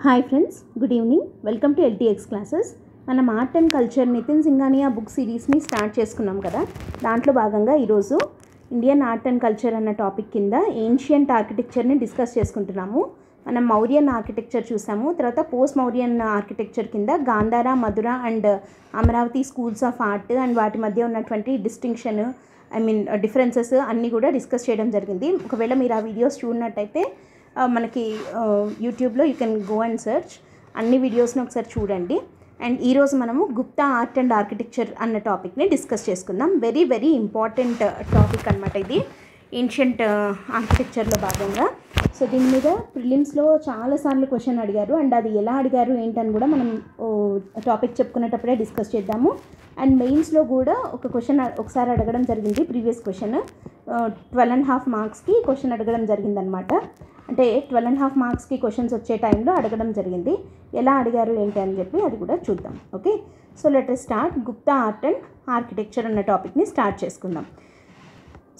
Hi friends, good evening. Welcome to LTX classes. మనం art and culture Nitin Singhania book సిరీస్ని start చేసుకున్నాం కదా. దాంట్లో భాగంగా ఈరోజు ఇండియన్ ఆర్ట్ అండ్ కల్చర్ అన్న టాపిక్ కింద ఏన్షియంట్ ఆర్కిటెక్చర్ని డిస్కస్ చేసుకుంటున్నాము. మనం మౌర్యన్ ఆర్కిటెక్చర్ చూసాము. తర్వాత పోస్ట్ మౌర్యన్ ఆర్కిటెక్చర్ కింద Gandhara, Mathura and Amaravati schools of art and వాటి మధ్య ఉన్నటువంటి డిస్టింక్షన్, డిఫరెన్సెస్ అన్నీ కూడా డిస్కస్ చేయడం జరిగింది. ఒకవేళ మీరు ఆ వీడియోస్ చూడనట్టయితే మనకి యూట్యూబ్లో you can go and search, అన్ని వీడియోస్ని ఒకసారి చూడండి. అండ్ ఈరోజు మనము గుప్తా ఆర్ట్ అండ్ ఆర్కిటెక్చర్ అన్న టాపిక్ని డిస్కస్ చేసుకుందాం. వెరీ వెరీ ఇంపార్టెంట్ టాపిక్ అనమాట ఇది, ఏన్షియంట్ ఆర్కిటెక్చర్లో భాగంగా. సో దీని మీద ప్రిలిమ్స్లో చాలాసార్లు క్వశ్చన్ అడిగారు, అండ్ అది ఎలా అడిగారు ఏంటని కూడా మనం టాపిక్ చెప్పుకునేటప్పుడే డిస్కస్ చేద్దాము. అండ్ మెయిన్స్లో కూడా ఒక క్వశ్చన్ ఒకసారి అడగడం జరిగింది. ప్రీవియస్ క్వశ్చన్ 12.5 మార్క్స్కి క్వశ్చన్ అడగడం జరిగిందనమాట. అంటే 12.5 మార్క్స్కి క్వశ్చన్స్ వచ్చే టైంలో అడగడం జరిగింది. ఎలా అడిగారు ఏంటి అని చెప్పి అది కూడా చూద్దాం. Okay, so let us start. Gupta art and architecture అన్న టాపిక్ని స్టార్ట్ చేసుకుందాం.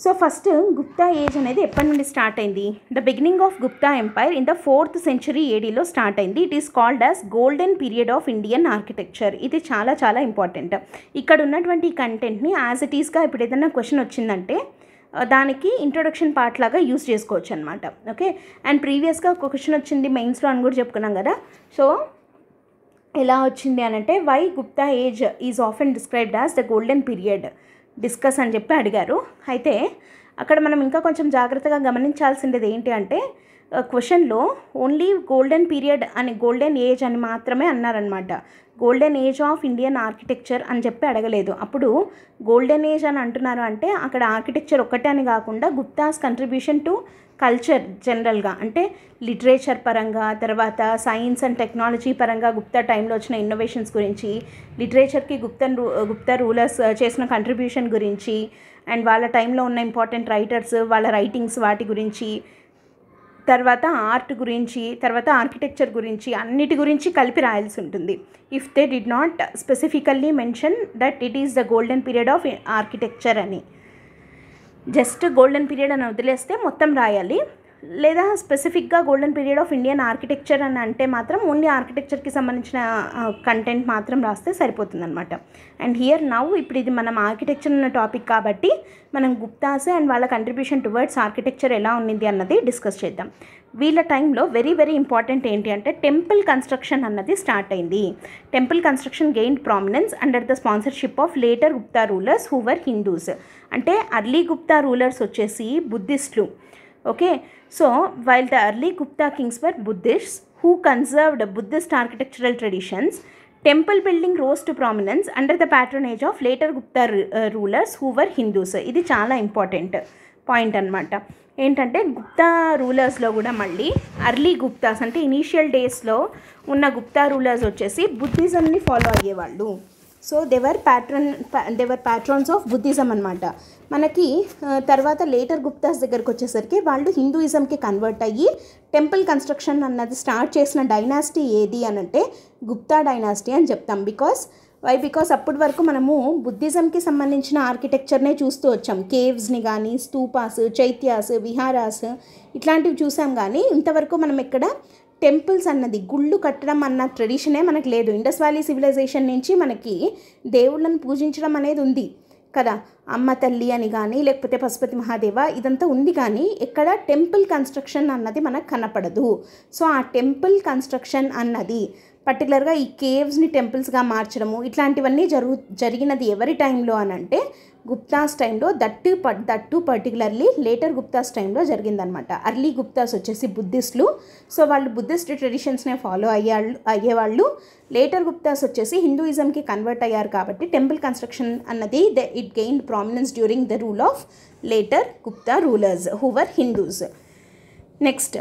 సో ఫస్ట్, గుప్తా ఏజ్ అనేది ఎప్పటి నుండి స్టార్ట్ అయింది? The beginning of Gupta empire in the 4th century ADలో స్టార్ట్ అయింది. It is called as golden period of Indian architecture. ఇది చాలా చాలా ఇంపార్టెంట్. ఇక్కడ ఉన్నటువంటి కంటెంట్ని యాజ్ ఇట్ ఈస్గా ఇప్పుడు ఏదైనా క్వశ్చన్ వచ్చిందంటే దానికి ఇంట్రొడక్షన్ పార్ట్ లాగా యూస్ చేసుకోవచ్చు అనమాట. ఓకే, అండ్ ప్రీవియస్గా ఒక క్వశ్చన్ వచ్చింది మెయిన్స్లో అని కూడా చెప్పుకున్నాం కదా. సో ఎలా వచ్చింది అని అంటే, why Gupta age is often described as the golden period discuss అని చెప్పి అడిగారు. అయితే అక్కడ మనం ఇంకా కొంచెం జాగ్రత్తగా గమనించాల్సింది ఏంటి అంటే, క్వశ్చన్లో ఓన్లీ గోల్డెన్ పీరియడ్ అని, గోల్డెన్ ఏజ్ అని మాత్రమే అన్నారనమాట. Golden age of Indian architecture అని చెప్పి అడగలేదు. అప్పుడు గోల్డెన్ ఏజ్ అని అంటున్నారు అంటే అక్కడ ఆర్కిటెక్చర్ ఒక్కటే అని కాకుండా గుప్తాస్ కంట్రిబ్యూషన్ టు కల్చర్ జనరల్గా, అంటే లిటరేచర్ పరంగా, తర్వాత సైన్స్ అండ్ టెక్నాలజీ పరంగా గుప్తా టైంలో వచ్చిన ఇన్నోవేషన్స్ గురించి, లిటరేచర్కి గుప్తా రూలర్స్ చేసిన కంట్రిబ్యూషన్ గురించి, అండ్ వాళ్ళ టైంలో ఉన్న ఇంపార్టెంట్ రైటర్స్, వాళ్ళ రైటింగ్స్ వాటి గురించి, తర్వాత ఆర్ట్ గురించి, తర్వాత ఆర్కిటెక్చర్ గురించి, అన్నిటి గురించి కలిపి రాయాల్సి ఉంటుంది. If they did not specifically mention that it is the golden period of architecture అని, జస్ట్ గోల్డెన్ పీరియడ్ అని వదిలేస్తే మొత్తం రాయాలి. లేదా స్పెసిఫిక్గా golden period of Indian architecture అని అంటే మాత్రం ఓన్లీ ఆర్కిటెక్చర్కి సంబంధించిన కంటెంట్ మాత్రం రాస్తే సరిపోతుందన్నమాట. అండ్ హియర్ నౌ ఇప్పుడు ఇది మనం ఆర్కిటెక్చర్ అన్న టాపిక్ కాబట్టి మనం గుప్తాస్ అండ్ వాళ్ళ కంట్రిబ్యూషన్ టువర్డ్స్ ఆర్కిటెక్చర్ ఎలా ఉన్నింది అన్నది డిస్కస్ చేద్దాం. వీళ్ళ టైంలో వెరీ వెరీ ఇంపార్టెంట్ ఏంటి అంటే టెంపుల్ కన్స్ట్రక్షన్ అన్నది స్టార్ట్ అయింది. Temple construction gained prominence under the sponsorship of later Gupta rulers who were Hindus. అంటే అర్లీ గుప్తా రూలర్స్ వచ్చేసి బుద్ధిస్టులు. Okay, so while the early Gupta kings were Buddhists who conserved Buddhist architectural traditions, temple building rose to prominence under the patronage of later Gupta rulers who were Hindus. ఇది చాలా important point అనమాట. ఏంటంటే గుప్తా రూలర్స్లో కూడా మళ్ళీ early Gupta's అంటే initial డేస్లో ఉన్న Gupta rulers వచ్చేసి బుద్ధిజంని ఫాలో అయ్యేవాళ్ళు. So they were patrons of Buddhism అనమాట. మనకి తర్వాత లేటర్ గుప్తాస్ దగ్గరకు వచ్చేసరికి వాళ్ళు హిందూయిజంకి కన్వర్ట్ అయ్యి టెంపుల్ కన్స్ట్రక్షన్ అన్నది స్టార్ట్ చేసిన డైనాసిటీ ఏది అని అంటే గుప్తా డైనాసిటీ అని చెప్తాం. బికాస్ అప్పటి వరకు మనము బుద్ధిజంకి సంబంధించిన ఆర్కిటెక్చర్నే చూస్తూ వచ్చాం. కేవ్స్ని కానీ, స్తూపాస్, చైత్యాస్, విహారాస్ ఇట్లాంటివి చూసాం. కానీ ఇంతవరకు మనం ఎక్కడ టెంపుల్స్ అన్నది, గుళ్ళు కట్టడం అన్న ట్రెడిషనే మనకు లేదు. ఇండస్ వ్యాలీ సివిలైజేషన్ నుంచి మనకి దేవుళ్ళని పూజించడం అనేది ఉంది కదా, అమ్మ తల్లి అని కానీ లేకపోతే పశుపతి మహాదేవ ఇదంతా ఉంది, కానీ ఎక్కడ టెంపుల్ కన్స్ట్రక్షన్ అన్నది మనకు కనపడదు. సో ఆ టెంపుల్ కన్స్ట్రక్షన్ అన్నది పర్టికులర్గా ఈ కేవ్స్ని టెంపుల్స్గా మార్చడము ఇట్లాంటివన్నీ జరిగినది ఎవరి టైంలో అని అంటే గుప్తాస్ టైంలో, దట్టు పర్టికులర్లీ లేటర్ గుప్తాస్ టైంలో జరిగిందనమాట. అర్లీ గుప్తాస్ వచ్చేసి బుద్ధిస్టులు. సో వాళ్ళు బుద్ధిస్ట్ ట్రెడిషన్స్నే ఫాలో అయ్యేవాళ్ళు. లేటర్ గుప్తాస్ వచ్చేసి హిందూయిజంకి కన్వర్ట్ అయ్యారు కాబట్టి టెంపుల్ కన్స్ట్రక్షన్ అన్నది it gained prominence during the rule of later Gupta rulers who were Hindus. Next,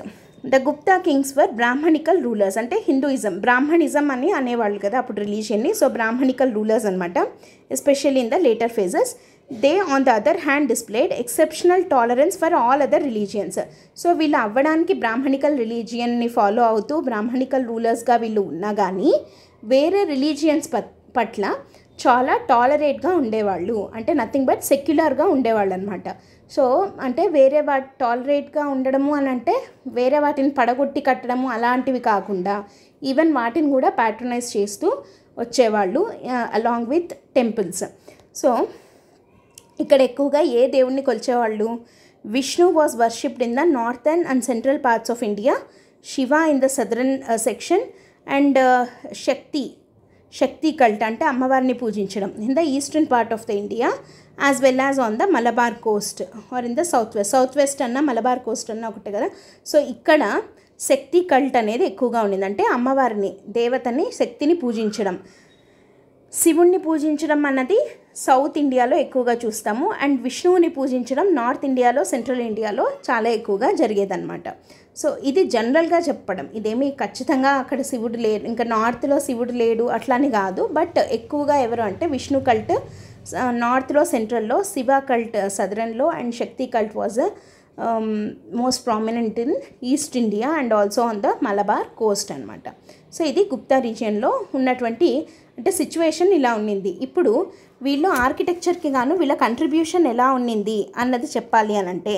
the Gupta kings were Brahminical rulers. అంటే హిందూయిజం, బ్రాహ్మణిజం అని అనేవాళ్ళు కదా అప్పుడు రిలీజియన్ని. సో బ్రాహ్మణికల్ రూలర్స్ అనమాట, especially in the later phases. They on the other hand displayed exceptional tolerance for all other religions. So వీళ్ళు అవ్వడానికి Brahminical రిలీజియన్ని follow అవుతూ Brahminical రూలర్స్గా వీళ్ళు ఉన్నా కానీ వేరే రిలీజియన్స్ పట్ల చాలా టాలరేట్గా ఉండేవాళ్ళు. అంటే నథింగ్ బట్ సెక్యులర్గా ఉండేవాళ్ళు అనమాట. సో అంటే వేరే వాటి టాలరేట్గా ఉండడము అని అంటే వేరే వాటిని పడగొట్టి కట్టడము అలాంటివి కాకుండా ఈవెన్ వాటిని కూడా ప్యాట్రనైజ్ చేస్తూ వచ్చేవాళ్ళు అలాంగ్ విత్ టెంపుల్స్. సో ఇక్కడ ఎక్కువగా ఏ దేవుణ్ణి కొలిచేవాళ్ళు? Vishnu was worshipped in the northern and central parts of India, Shiva in the southern section, and Shakti cult అంటే అమ్మవారిని పూజించడం in the eastern part of the India as well as on the Malabar coast or in the south west అన్న Malabar Coast అన్న ఒకటే కదా. So ఇక్కడ శక్తి cult అనేది ఎక్కువగా ఉండింది, అంటే అమ్మవారిని దేవతని శక్తిని పూజించడం. శివుణ్ణి పూజించడం అన్నది సౌత్ ఇండియాలో ఎక్కువగా చూస్తాము, అండ్ విష్ణువుని పూజించడం నార్త్ ఇండియాలో సెంట్రల్ ఇండియాలో చాలా ఎక్కువగా జరిగేదన్నమాట. సో ఇది జనరల్గా చెప్పడం, ఇదేమి ఖచ్చితంగా అక్కడ శివుడు లేడు ఇంకా నార్త్లో శివుడు లేడు అట్లాని కాదు. బట్ ఎక్కువగా ఎవరు అంటే విష్ణు కల్ట్ నార్త్లో, సెంట్రల్లో, శివ కల్ట్ సదరన్లో, and Shakti cult was most prominent in East India and also on the Malabar coast అనమాట. సో ఇది గుప్తా రీజియన్లో ఉన్నటువంటి అంటే సిచ్యువేషన్ ఇలా ఉన్నింది. ఇప్పుడు వీళ్ళు ఆర్కిటెక్చర్కి గాను వీళ్ళ కంట్రిబ్యూషన్ ఎలా ఉన్నింది అన్నది చెప్పాలి అని అంటే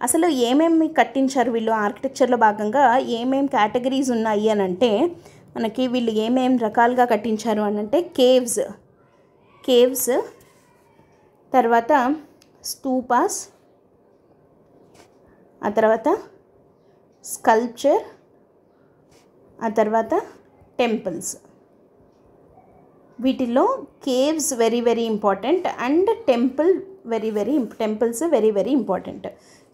అసలు ఏమేమి కట్టించారు వీళ్ళు ఆర్కిటెక్చర్లో భాగంగా, ఏమేమి కేటగిరీస్ ఉన్నాయి అని అంటే మనకి వీళ్ళు ఏమేమి రకాలుగా కట్టించారు అని అంటే కేవ్స్, తర్వాత స్తూపాస్, ఆ తర్వాత స్కల్ప్చర్, ఆ తర్వాత టెంపుల్స్. వీటిల్లో caves very very important and temples very very important.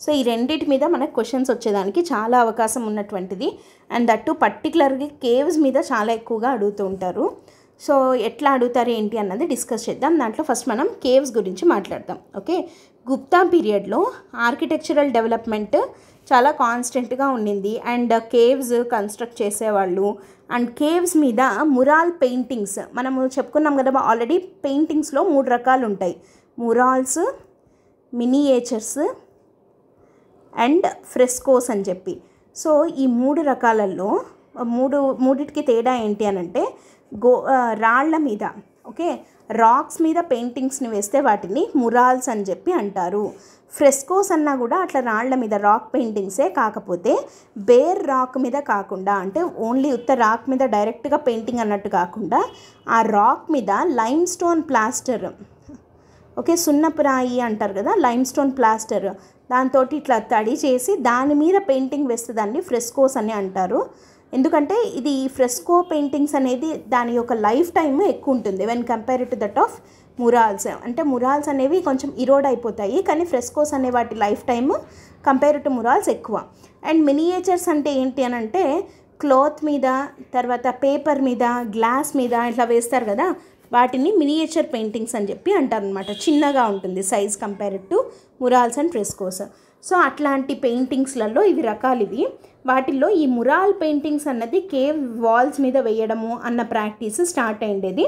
So ఈ రెండింటి మీద మనకు క్వశ్చన్స్ వచ్చేదానికి చాలా అవకాశం ఉన్నటువంటిది, అండ్ దట్టు పర్టికులర్గా కేవ్స్ మీద చాలా ఎక్కువగా అడుగుతూ ఉంటారు. సో ఎట్లా అడుగుతారు ఏంటి అన్నది డిస్కస్ చేద్దాం. దాంట్లో ఫస్ట్ మనం కేవ్స్ గురించి మాట్లాడదాం. ఓకే, గుప్తా పీరియడ్లో ఆర్కిటెక్చరల్ డెవలప్మెంట్ చాలా కాన్స్టెంట్గా ఉండింది, అండ్ కేవ్స్ కన్స్ట్రక్ట్ చేసేవాళ్ళు. అండ్ కేవ్స్ మీద మురాల్ పెయింటింగ్స్ మనము చెప్పుకున్నాం కదా ఆల్రెడీ. పెయింటింగ్స్లో 3 రకాలు ఉంటాయి, మురాల్స్, మినియేచర్స్ అండ్ ఫ్రెస్కోస్ అని చెప్పి. సో ఈ 3 రకాలలో మూడిటికి తేడా ఏంటి అని అంటే రాళ్ల మీద రాక్స్ మీద పెయింటింగ్స్ని వేస్తే వాటిని మురాల్స్ అని చెప్పి అంటారు. ఫ్రెస్కోస్ అన్నా కూడా అట్లా రాళ్ల మీద రాక్ పెయింటింగ్సే, కాకపోతే బేర్ రాక్ మీద కాకుండా అంటే ఓన్లీ ఉత్త రాక్ మీద డైరెక్ట్గా పెయింటింగ్ అన్నట్టు కాకుండా ఆ రాక్ మీద లైమ్ స్టోన్ ప్లాస్టర్, సున్నపు రాయి అంటారు కదా, లైమ్ స్టోన్ ప్లాస్టర్, దాంతో ఇట్లా తడి చేసి దాని మీద పెయింటింగ్ వేస్తే దాన్ని ఫ్రెస్కోస్ అని అంటారు. ఎందుకంటే ఇది ఫ్రెస్కో పెయింటింగ్స్ అనేది దాని యొక్క లైఫ్ టైమ్ ఎక్కువ ఉంటుంది when compare to that of murals. అంటే మురాల్స్ అనేవి కొంచెం ఇరోడ్ అయిపోతాయి, కానీ ఫ్రెస్కోస్ అనే వాటి లైఫ్ టైమ్ కంపేర్ టు మురాల్స్ ఎక్కువ. అండ్ మినియేచర్స్ అంటే ఏంటి అని అంటే క్లాత్ మీద, తర్వాత పేపర్ మీద, గ్లాస్ మీద ఇట్లా వేస్తారు కదా, వాటిని మినియేచర్ పెయింటింగ్స్ అని చెప్పి అంటారు అనమాట. చిన్నగా ఉంటుంది size compare to murals and frescoes. So అట్లాంటి పెయింటింగ్స్లలో ఇవి రకాలు ఇవి. వాటిల్లో ఈ మురాల్ పెయింటింగ్స్ అన్నది కేవ్ వాల్స్ మీద వేయడము అన్న ప్రాక్టీస్ స్టార్ట్ అయ్యేది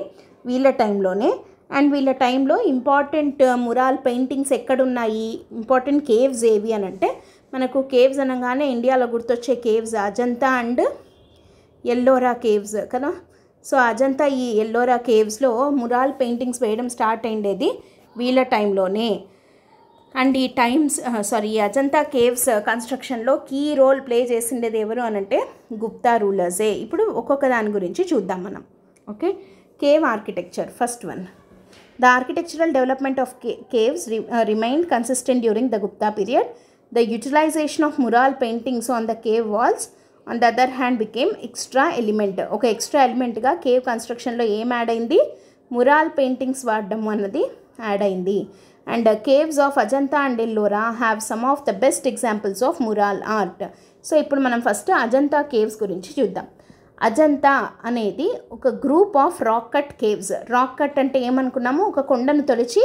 వీళ్ళ టైంలోనే. అండ్ వీళ్ళ టైంలో ఇంపార్టెంట్ మురాల్ పెయింటింగ్స్ ఎక్కడున్నాయి, ఇంపార్టెంట్ కేవ్స్ ఏవి అని అంటే మనకు కేవ్స్ అనగానే ఇండియాలో గుర్తొచ్చే caves Ajanta and Ellora caves కదా. సో అజంతా ఈ ఎల్లోరా కేవ్స్లో మురాల్ పెయింటింగ్స్ వేయడం స్టార్ట్ అయ్యేది వీళ్ళ టైంలోనే. అండ్ ఈ అజంతా కేవ్స్ కన్స్ట్రక్షన్లో కీ రోల్ ప్లే చేసిండేది ఎవరు అనంటే గుప్తా రూలర్సే. ఇప్పుడు ఒక్కొక్క దాని గురించి చూద్దాం మనం. Okay, cave architecture. First one, the architectural development of caves remained consistent during the Gupta period. The utilization of mural paintings on the cave walls on the other hand became extra element. ఒక extra ఎలిమెంట్గా cave కన్స్ట్రక్షన్లో ఏం add అయింది, mural paintings వాడడం అన్నది add అయింది. And caves of Ajanta and Ellora have some of the best examples of mural art. So ఇప్పుడు మనం first Ajanta caves గురించి చూద్దాం. అజంతా అనేది ఒక group of rock cut caves. Rock cut అంటే ఏమనుకున్నాము, ఒక కొండను తొలిచి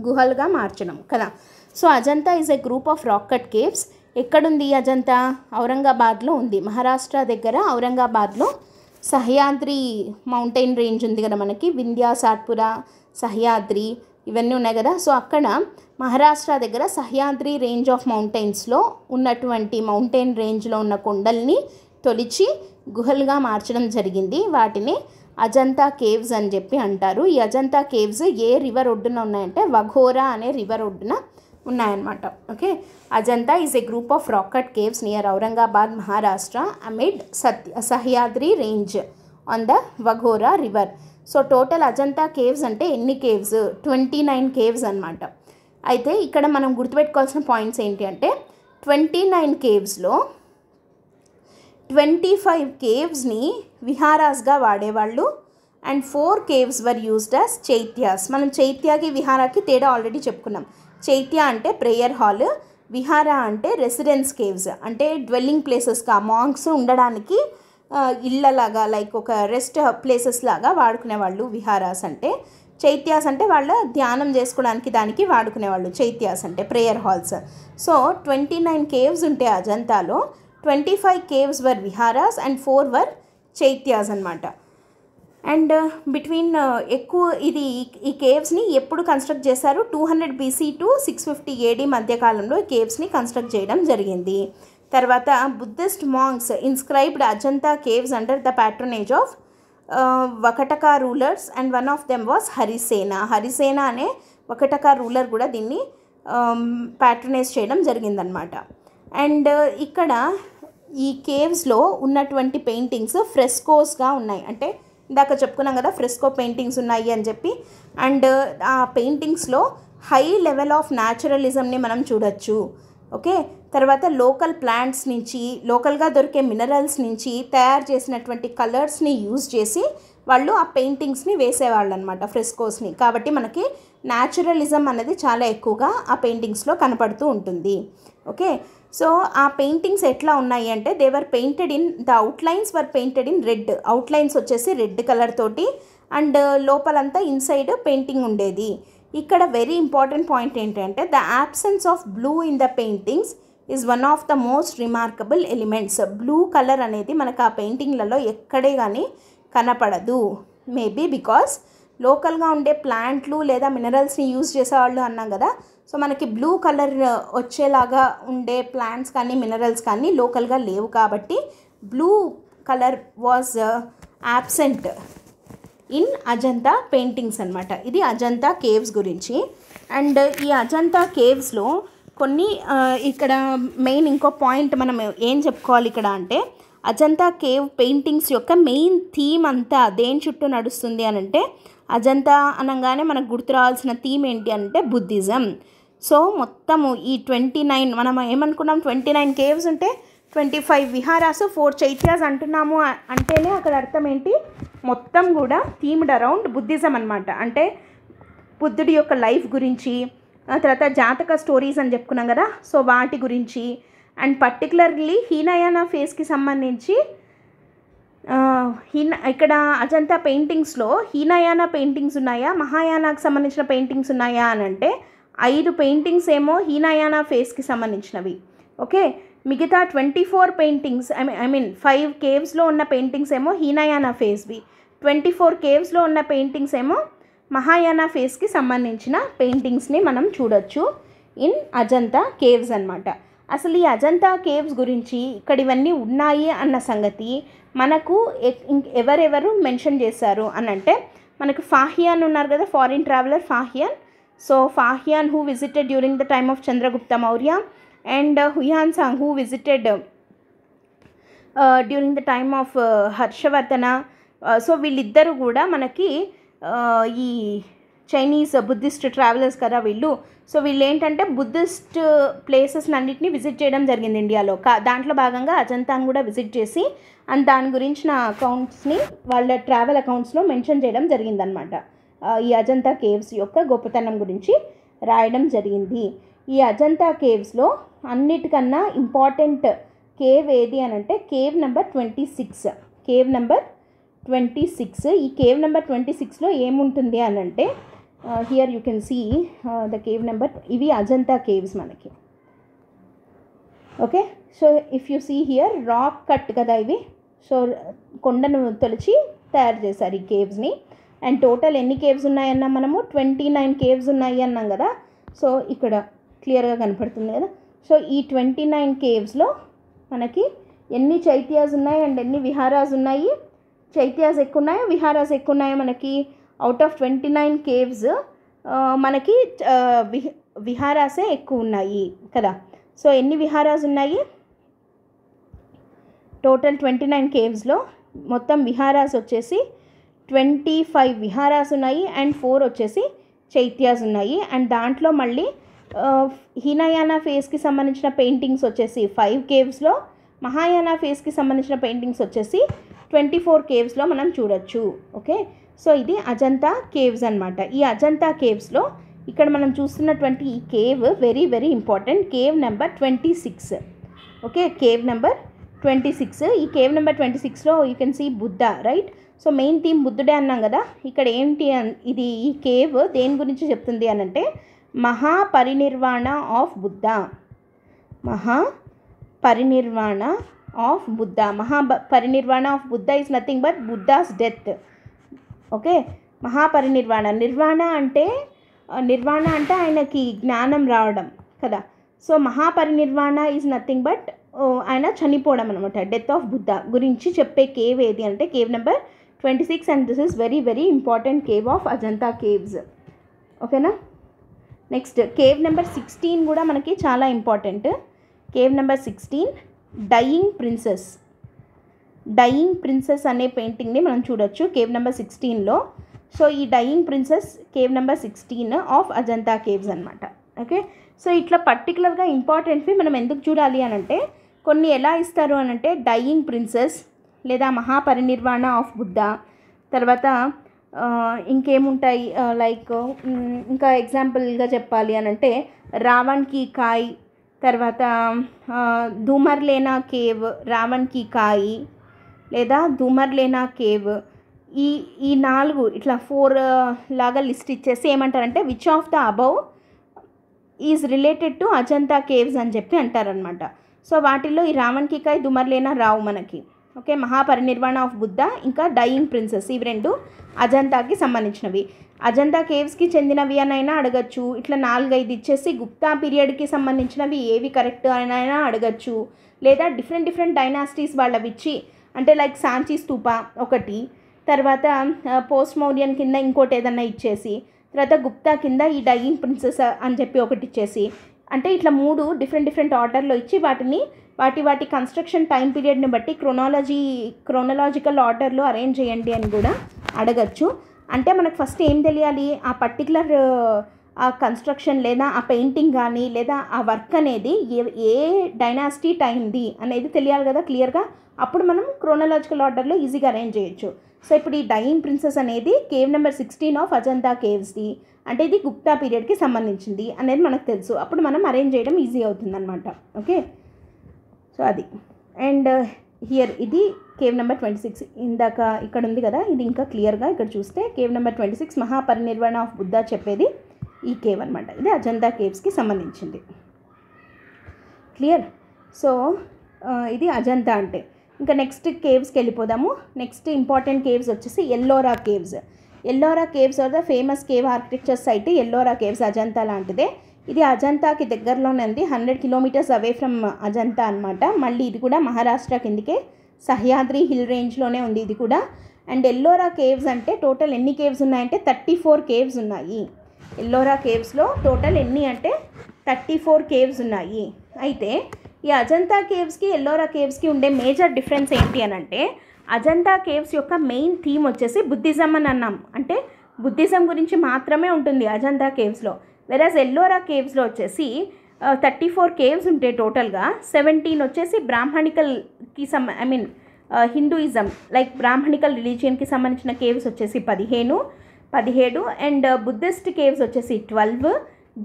గుహలుగా మార్చడం కదా. So Ajanta is a group of rock cut caves. ఎక్కడుంది అజంతా? ఔరంగాబాద్లో ఉంది. మహారాష్ట్ర దగ్గర ఔరంగాబాద్లో సహ్యాద్రి మౌంటైన్ రేంజ్ ఉంది కదా మనకి, వింధ్యా, సాత్పురా, సహ్యాద్రి ఇవన్నీ ఉన్నాయి కదా. సో అక్కడ మహారాష్ట్ర దగ్గర సహ్యాద్రి రేంజ్ ఆఫ్ మౌంటైన్స్లో ఉన్నటువంటి మౌంటైన్ రేంజ్లో ఉన్న కొండల్ని తొలిచి గుహలుగా మార్చడం జరిగింది. వాటిని అజంతా కేవ్స్ అని చెప్పి అంటారు. ఈ అజంతా కేవ్స్ ఏ రివర్ ఒడ్డున ఉన్నాయంటే వఘోరా అనే రివర్ ఒడ్డున ఉన్నాయన్నమాట. Okay, Ajanta is a group of rock cut caves near Aurangabad, Maharashtra, amid Sahyadri range on the Waghora river. So total Ajanta caves అంటే ఎన్ని కేవ్స్? 29 కేవ్స్ అనమాట. అయితే ఇక్కడ మనం గుర్తుపెట్టుకోవాల్సిన పాయింట్స్ ఏంటి అంటే 29 కేవ్స్లో 25 కేవ్స్ని విహారాస్గా వాడేవాళ్ళు and 4 caves were used as chaityas. మనం చైత్యాకి విహారాకి తేడా ఆల్రెడీ చెప్పుకున్నాం. చైత్య అంటే ప్రేయర్ హాల్, విహార అంటే రెసిడెన్స్ కేవ్స్, అంటే డ్వెల్లింగ్ ప్లేసెస్గా మాంక్స్ ఉండడానికి ఇళ్ళలాగా లైక్ ఒక రెస్ట్ ప్లేసెస్ లాగా వాడుకునేవాళ్ళు విహారాస్ అంటే. చైత్యాస్ అంటే వాళ్ళ ధ్యానం చేసుకోవడానికి దానికి వాడుకునేవాళ్ళు. చైత్యాస్ అంటే ప్రేయర్ హాల్స్. సో 29 కేవ్స్ ఉంటే అజంతాలో 25 caves were viharas and 4 were chaityas అనమాట. అండ్ బిట్వీన్ ఎక్కువ ఈ కేవ్స్ని ఎప్పుడు కన్స్ట్రక్ట్ చేశారు? 200 BC టు 650 AD మధ్యకాలంలో ఈ కేవ్స్ని కన్స్ట్రక్ట్ చేయడం జరిగింది. తర్వాత Buddhist monks inscribed Ajanta caves under the patronage of Vakataka rulers and one of them was Harisena. Harisena అనే వకటక రూలర్ కూడా దీన్ని ప్యాట్రనైజ్ చేయడం జరిగిందనమాట. అండ్ ఇక్కడ ఈ కేవ్స్లో ఉన్నటువంటి పెయింటింగ్స్ ఫ్రెస్కోస్గా ఉన్నాయి. అంటే ఇందాక చెప్పుకున్నాం కదా ఫ్రెస్కో పెయింటింగ్స్ ఉన్నాయి అని చెప్పి. అండ్ ఆ పెయింటింగ్స్లో హై లెవెల్ ఆఫ్ న్యాచురలిజంని మనం చూడొచ్చు. ఓకే, తర్వాత లోకల్ ప్లాంట్స్ నుంచి, లోకల్గా దొరికే మినరల్స్ నుంచి తయారు చేసినటువంటి కలర్స్ని యూజ్ చేసి వాళ్ళు ఆ పెయింటింగ్స్ని వేసేవాళ్ళు అనమాట, ఫ్రెస్కోస్ని. కాబట్టి మనకి న్యాచురలిజం అనేది చాలా ఎక్కువగా ఆ పెయింటింగ్స్లో కనపడుతూ ఉంటుంది. ఓకే, సో ఆ పెయింటింగ్స్ ఎట్లా ఉన్నాయి అంటే they were painted in the outlines were painted in red. Outlines వచ్చేసి రెడ్ కలర్ తోటి అండ్ లోపలంతా ఇన్సైడ్ పెయింటింగ్ ఉండేది. ఇక్కడ వెరీ ఇంపార్టెంట్ పాయింట్ ఏంటంటే the absence of blue in the paintings is one of the most remarkable elements. Blue colour అనేది మనకు ఆ పెయింటింగ్లలో ఎక్కడే కానీ కనపడదు. మేబీ బికాస్ లోకల్గా ఉండే ప్లాంట్లు లేదా మినరల్స్ని యూజ్ చేసేవాళ్ళు అన్నాం కదా. సో మనకి బ్లూ కలర్ వచ్చేలాగా ఉండే ప్లాంట్స్ కానీ మినరల్స్ కానీ లోకల్గా లేవు కాబట్టి blue colour was absent in Ajanta paintings అనమాట. ఇది అజంతా కేవ్స్ గురించి. అండ్ ఈ అజంతా కేవ్స్లో కొన్ని ఇక్కడ మెయిన్ ఇంకో పాయింట్ మనం ఏం చెప్పుకోవాలి ఇక్కడ అంటే అజంతా కేవ్ పెయింటింగ్స్ యొక్క మెయిన్ థీమ్ అంతా దేని చుట్టూ నడుస్తుంది అని అంటే అజంతా అనగానే మనకు గుర్తు రావాల్సిన థీమ్ ఏంటి అంటే బుద్ధిజం. సో మొత్తము ఈ 29 మనం ఏమనుకున్నాం 29 కేవ్స్ ఉంటే 25 విహారాస్ 4 చైత్యాస్ అంటున్నాము అంటేనే అక్కడ అర్థం ఏంటి మొత్తం కూడా థీమ్డ్ అరౌండ్ బుద్ధిజం అనమాట. అంటే బుద్ధుడి యొక్క లైఫ్ గురించి, తర్వాత జాతక స్టోరీస్ అని చెప్పుకున్నాం కదా, సో వాటి గురించి అండ్ పర్టికులర్లీ హీనయానా ఫేస్కి సంబంధించి ఇక్కడ అజంతా పెయింటింగ్స్లో హీనయానా పెయింటింగ్స్ ఉన్నాయా, మహాయానాకు సంబంధించిన పెయింటింగ్స్ ఉన్నాయా అని అంటే 5 పెయింటింగ్స్ ఏమో హీనయానా ఫేస్కి సంబంధించినవి. ఓకే, మిగతా 24 పెయింటింగ్స్ ఐ మీన్ 5 కేవ్స్లో ఉన్న పెయింటింగ్స్ ఏమో హీనయానా ఫేస్వి, 24 కేవ్స్లో ఉన్న పెయింటింగ్స్ ఏమో మహాయానా ఫేస్కి సంబంధించిన పెయింటింగ్స్ని మనం చూడొచ్చు ఇన్ అజంతా కేవ్స్ అనమాట. అసలు ఈ అజంతా కేవ్స్ గురించి ఇక్కడ ఇవన్నీ ఉన్నాయి అన్న సంగతి మనకు ఎవరెవరు మెన్షన్ చేశారు అని అంటే మనకు ఫాహియాన్ ఉన్నారు కదా, foreign traveller Fa Hien. So Fa Hien who visited during the time of Chandragupta Maurya and Huyan Sang who visited during the time of Harshavardhana. So వీళ్ళిద్దరూ కూడా మనకి ఈ చైనీస్ బుద్ధిస్ట్ ట్రావెలర్స్ కదా వీళ్ళు. సో వీళ్ళు ఏంటంటే బుద్ధిస్ట్ ప్లేసెస్ అన్నింటినీ విజిట్ చేయడం జరిగింది ఇండియాలో. దాంట్లో భాగంగా అజంతాను కూడా విజిట్ చేసి అండ్ దాని గురించిన అకౌంట్స్ని వాళ్ళ ట్రావెల్ అకౌంట్స్లో మెన్షన్ చేయడం జరిగిందనమాట. ఈ అజంతా కేవ్స్ యొక్క గొప్పతనం గురించి రాయడం జరిగింది. ఈ అజంతా కేవ్స్లో అన్నిటికన్నా ఇంపార్టెంట్ కేవ్ ఏది అని అంటే కేవ్ నెంబర్ 26. Cave number 26. ఈ కేవ్ నెంబర్ 26లో ఏముంటుంది అని అంటే here you can see the cave number. ఇవి అజంతా కేవ్స్ మనకి. Okay, so if you see here rock cut కదా ఇవి. సో కొండను తొలిచి తయారు చేశారు ఈ కేవ్స్ని. అండ్ టోటల్ ఎన్ని కేవ్స్ ఉన్నాయన్నాం మనము 29 కేవ్స్ ఉన్నాయి అన్నాం కదా. సో ఇక్కడ క్లియర్గా కనపడుతుంది కదా. సో ఈ 29 కేవ్స్లో మనకి ఎన్ని చైత్యాస్ ఉన్నాయి అండ్ ఎన్ని విహారాస్ ఉన్నాయి. చైత్యాస్ ఎక్కువ ఉన్నాయో విహారాస్ ఎక్కువ ఉన్నాయో మనకి అవుట్ ఆఫ్ 29 కేవ్స్ మనకి విహారాసే ఎక్కువ ఉన్నాయి కదా. సో ఎన్ని విహారాస్ ఉన్నాయి? టోటల్ 29 కేవ్స్లో మొత్తం విహారాస్ వచ్చేసి 25 విహారాస్ ఉన్నాయి అండ్ 4 వచ్చేసి చైత్యాస్ ఉన్నాయి. అండ్ దాంట్లో మళ్ళీ హీనయాన ఫేస్కి సంబంధించిన పెయింటింగ్స్ వచ్చేసి 5 కేవ్స్లో, మహాయాన ఫేస్కి సంబంధించిన పెయింటింగ్స్ వచ్చేసి 24 కేవ్స్లో మనం చూడొచ్చు. ఓకే, సో ఇది అజంతా కేవ్స్ అనమాట. ఈ అజంతా కేవ్స్లో ఇక్కడ మనం చూస్తున్నటువంటి ఈ cave very very important, cave number 26. Okay, cave number 26. ఈ కేవ్ నెంబర్ 26లో you can see Buddha, right. So main theme బుద్ధుడే అన్నాం కదా. ఇక్కడ ఏంటి ఇది, ఈ కేవ్ దేని గురించి చెప్తుంది అని అంటే Mahaparinirvana of Buddha. Mahaparinirvana of Buddha. Mahaparinirvana of Buddha is nothing but Buddha's death. Okay, Mahaparinirvana, nirvana అంటే ఆయనకి జ్ఞానం రావడం కదా. So Mahaparinirvana is nothing but ఆయన చనిపోవడం అనమాట. డెత్ ఆఫ్ బుద్ధ గురించి చెప్పే కేవ్ ఏది అంటే cave number 26 and this is very very important cave of Ajanta caves. ఓకేనా. నెక్స్ట్ కేవ్ నెంబర్ 16 కూడా మనకి చాలా important. Cave number 16 dying princess. Dying princess అనే పెయింటింగ్ని మనం చూడొచ్చు కేవ్ నెంబర్ 16లో. సో ఈ dying princess cave number 16 of Ajanta caves అనమాట. ఓకే, సో ఇట్లా పర్టికులర్గా ఇంపార్టెంట్వి మనం ఎందుకు చూడాలి అని అంటే కొన్ని ఎలా ఇస్తారు అని అంటే డయింగ్ ప్రిన్సెస్ లేదా మహాపరినిర్వాణ ఆఫ్ బుద్ధ, తర్వాత ఇంకేముంటాయి లైక్ ఇంకా ఎగ్జాంపుల్గా చెప్పాలి అని అంటే రావణ్ కీ కాయ్, తర్వాత ధూమర్లేనా కేవ్, రావణ్ కీ కాయి లేదా ధూమర్లేనా కేవ్. ఈ 4 ఇట్లా 4 లాగా లిస్ట్ ఇచ్చేసి ఏమంటారంటే which of the above is related to Ajanta caves అని చెప్పి అంటారనమాట. సో వాటిల్లో ఈ రావణ్ కీ కాయ్, ధూమర్లేనా రావు మనకి. ఓకే, మహాపరినిర్వాణ ఆఫ్ బుద్ధ ఇంకా డయింగ్ ప్రిన్సెస్ ఇవి 2 అజంతాకి సంబంధించినవి. అజంతా కేవ్స్కి చెందినవి అనైనా అడగచ్చు. ఇట్లా 4-5 ఇచ్చేసి గుప్తా పీరియడ్కి సంబంధించినవి ఏవి కరెక్ట్ అయినా అడగచ్చు. లేదా డిఫరెంట్ డైనాసిటీస్ వాళ్ళవి ఇచ్చి అంటే లైక్ సాంచీ స్తూప ఒకటి, తర్వాత పోస్ట్ మౌర్యన్ కింద ఇంకోటి ఏదన్నా ఇచ్చేసి, తర్వాత గుప్తా కింద ఈ డయింగ్ ప్రిన్సెస్ అని చెప్పి ఒకటి ఇచ్చేసి, అంటే ఇట్లా 3 డిఫరెంట్ ఆర్డర్లో ఇచ్చి వాటి కన్స్ట్రక్షన్ టైం పీరియడ్ని బట్టి క్రోనలాజికల్ ఆర్డర్లో అరేంజ్ చేయండి అని కూడా అడగచ్చు. అంటే మనకు ఫస్ట్ ఏం తెలియాలి, ఆ పర్టికులర్ ఆ కన్స్ట్రక్షన్ లేదా ఆ పెయింటింగ్ కానీ లేదా ఆ వర్క్ అనేది ఏ డైనాసిటీ టైంది అనేది తెలియాలి కదా క్లియర్గా. అప్పుడు మనం క్రోనలాజికల్ ఆర్డర్లో ఈజీగా అరేంజ్ చేయొచ్చు. సో ఇప్పుడు ఈ డయింగ్ ప్రిన్సెస్ అనేది కేవ్ నెంబర్ 16 ఆఫ్ అజంతా కేవ్స్ది, అంటే ఇది గుప్తా పీరియడ్కి సంబంధించింది అనేది మనకు తెలుసు. అప్పుడు మనం అరేంజ్ చేయడం ఈజీ అవుతుంది అనమాట. ఓకే, సో అది. అండ్ హియర్ ఇది కేవ్ నెంబర్ 26 ఇందాక ఇక్కడ ఉంది కదా, ఇది ఇంకా క్లియర్గా ఇక్కడ చూస్తే cave number 26 Mahaparinirvana of Buddha చెప్పేది ఈ కేవ్ అనమాట. ఇది అజంతా కేవ్స్కి సంబంధించింది. క్లియర్. సో ఇది అజంతా అంటే. ఇంకా నెక్స్ట్ కేవ్స్కి వెళ్ళిపోదాము. నెక్స్ట్ ఇంపార్టెంట్ కేవ్స్ వచ్చేసి Ellora caves. Ellora caves are the famous cave architecture site. Ellora caves Ajanta లాంటిదే. ఇది అజంతాకి దగ్గరలోనే ఉంది, 100 కిలోమీటర్స్ అవే ఫ్రమ్ అజంతా అనమాట. మళ్ళీ ఇది కూడా మహారాష్ట్ర కిందకే సహ్యాద్రి హిల్ రేంజ్లోనే ఉంది ఇది కూడా. అండ్ ఎల్లోరా కేవ్స్ అంటే టోటల్ ఎన్ని కేవ్స్ ఉన్నాయంటే 34 కేవ్స్ ఉన్నాయి. ఎల్లోరా కేవ్స్లో టోటల్ ఎన్ని అంటే 34 కేవ్స్ ఉన్నాయి. అయితే ఈ అజంతా కేవ్స్కి ఎల్లోరా కేవ్స్కి ఉండే మేజర్ డిఫరెన్స్ ఏంటి అని అంటే అజంతా కేవ్స్ యొక్క మెయిన్ థీమ్ వచ్చేసి బుద్ధిజం అని అన్నాం. అంటే బుద్ధిజం గురించి మాత్రమే ఉంటుంది అజంతా కేవ్స్లో. వెరాజ్ ఎల్లోరా కేవ్స్లో వచ్చేసి 34 కేవ్స్ ఉంటాయి టోటల్గా. 17 వచ్చేసి బ్రాహ్మణికల్కి హిందూయిజం లైక్ బ్రాహ్మణికల్ రిలీజియన్కి సంబంధించిన కేవ్స్ వచ్చేసి 17 అండ్ బుద్ధిస్ట్ కేవ్స్ వచ్చేసి 12,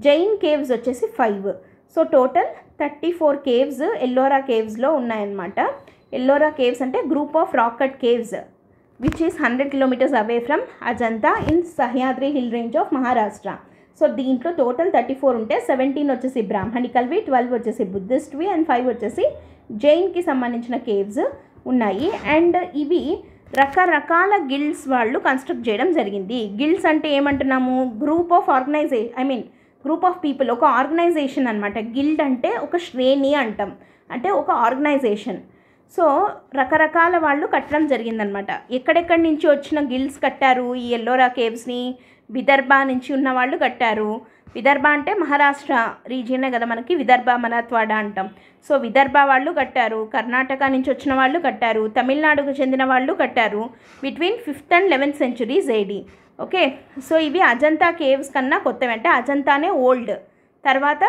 జైన్ కేవ్స్ వచ్చేసి 5. సో టోటల్ 34 కేవ్స్ ఎల్లోరా కేవ్స్లో ఉన్నాయన్నమాట. ఎల్లోరా కేవ్స్ అంటే group of rock cut caves which is 100 kilometres away from Ajanta in Sahyadri hill range of Maharashtra. So దీంట్లో టోటల్ 34 ఉంటే 17 వచ్చేసి బ్రాహ్మణికల్వి, 12 వచ్చేసి బుద్ధిస్ట్వి అండ్ 5 వచ్చేసి జైన్కి సంబంధించిన కేవ్స్ ఉన్నాయి. అండ్ ఇవి రకరకాల గిల్డ్స్ వాళ్ళు కన్స్ట్రక్ట్ చేయడం జరిగింది. గిల్డ్స్ అంటే ఏమంటున్నాము, గ్రూప్ ఆఫ్ పీపుల్, ఒక ఆర్గనైజేషన్ అనమాట. గిల్డ్ అంటే ఒక శ్రేణి అంటాం, అంటే ఒక ఆర్గనైజేషన్. సో రకరకాల వాళ్ళు కట్టడం జరిగిందనమాట. ఎక్కడెక్కడి నుంచి వచ్చిన గిల్డ్స్ కట్టారు ఈ ఎల్లోరా కేవ్స్ని, విదర్భ నుంచి ఉన్న వాళ్ళు కట్టారు, విదర్భ అంటే మహారాష్ట్ర రీజియనే కదా మనకి, విదర్భ మరాఠ్వాడ అంటాం. సో విదర్భ వాళ్ళు కట్టారు, కర్ణాటక నుంచి వచ్చిన వాళ్ళు కట్టారు, తమిళనాడుకు చెందిన వాళ్ళు కట్టారు between 5th and 11th centuries AD. Okay, so ఇవి అజంతా కేవ్స్ కన్నా కొత్తవి, అంటే అజంతానే ఓల్డ్, తర్వాత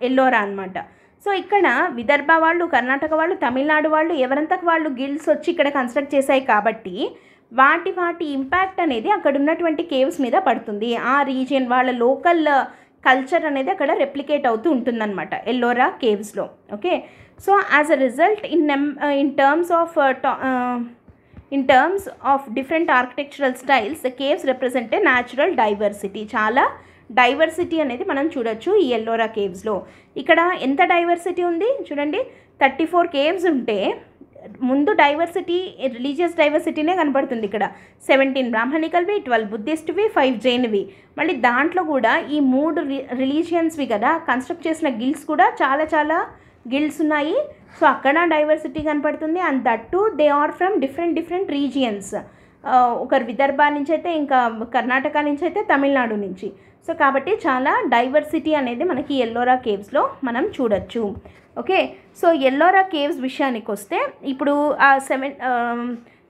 ఎల్లోరా అనమాట. సో ఇక్కడ విదర్భ వాళ్ళు, కర్ణాటక వాళ్ళు, తమిళనాడు వాళ్ళు ఎవరంతకు వాళ్ళు గిల్డ్స్ వచ్చి ఇక్కడ కన్స్ట్రక్ట్ చేశాయి కాబట్టి వాటి ఇంపాక్ట్ అనేది అక్కడ ఉన్నటువంటి కేవ్స్ మీద పడుతుంది. ఆ రీజియన్ వాళ్ళ లోకల్ కల్చర్ అనేది అక్కడ రెప్లికేట్ అవుతూ ఉంటుందన్నమాట ఎల్లోరా కేవ్స్లో. Okay, so as a result in terms of different architectural styles the caves represent a natural diversity. చాలా డైవర్సిటీ అనేది మనం చూడొచ్చు ఈ ఎల్లోరా కేవ్స్లో. ఇక్కడ ఎంత డైవర్సిటీ ఉంది చూడండి, 34 కేవ్స్ ఉంటే ముందు డైవర్సిటీ రిలీజియస్ డైవర్సిటీనే కనపడుతుంది. ఇక్కడ 17 బ్రాహ్మణికల్వి, 12 బుద్ధిస్ట్వి, 5 జైన్వి. మళ్ళీ దాంట్లో కూడా ఈ 3 రిలీజియన్స్వి కదా కన్స్ట్రక్ట్ చేసిన గిల్డ్స్ కూడా చాలా చాలా గిల్డ్స్ ఉన్నాయి. సో అక్కడ డైవర్సిటీ కనపడుతుంది. And that too they are from different regions. ఒకరు విదర్భ నుంచి అయితే, ఇంకా కర్ణాటక నుంచి అయితే, తమిళనాడు నుంచి. సో కాబట్టి చాలా డైవర్సిటీ అనేది మనకి ఎల్లోరా కేవ్స్లో మనం చూడొచ్చు. ఓకే, సో ఎల్లోరా కేవ్స్ విషయానికి వస్తే ఇప్పుడు ఆ